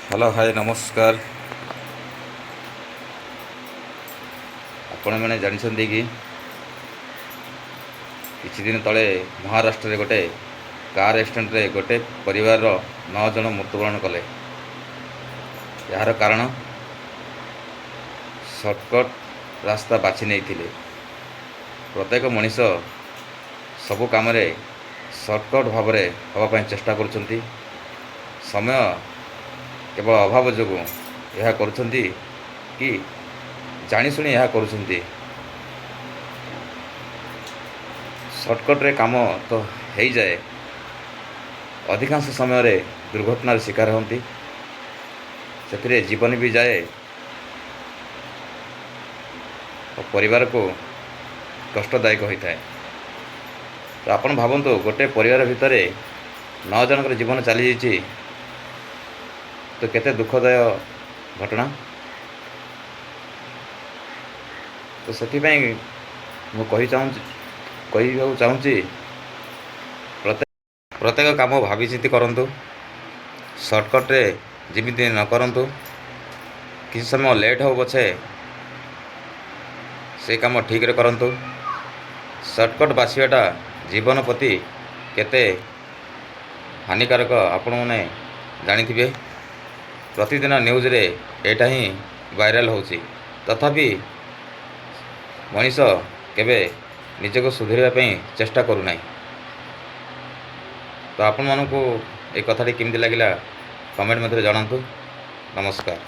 Hello hi नमस्कार। आपण मैंने जानते कि किछि दिन तले महाराष्ट्र रे गोटे कार एक्सीडेंट रे गोटे परिवार 9 जन मृत्युवरण कले। यार कारण सर्टकट रास्ता बाछि नहीं थिले। प्रत्येक मनीष सबु काम रे सर्टकट भाव में हवापाई चेष्टा करुछंती। समय केवल अभाव जो यह करुछंती कि जानीशुणी यह करुछंती। सर्टकट रे काम तो हो जाए, अधिकांश समय रे दुर्घटनार शिकार होती, से जीवन भी जाए और परिवार को कष्टदायक होता है। तो आपण भावतु गोटे परिवार भितर 9 जनकर जीवन चली जाइए तो केते दुखदायक घटना। तो से मुझे चाहूँगी प्रत्येक काम भावी चिंती करंतु, सर्टकट रे जिमिति न करंतु। किसी समय लेट हो पछे से काम ठीक रे करंतु। सर्टकट बाछियाटा जीवन प्रति केते हानिकारक आपण मैंने जानिथिबे। प्रतिदिन न्यूज रे एटा ही वायरल होची, तथापि मनीष केबे निजको सुधरिया पई चेष्टा करू नाही। तो आपण मानकु ए कथाटी केमती लागिला कमेंट मध्य जणांतु। नमस्कार।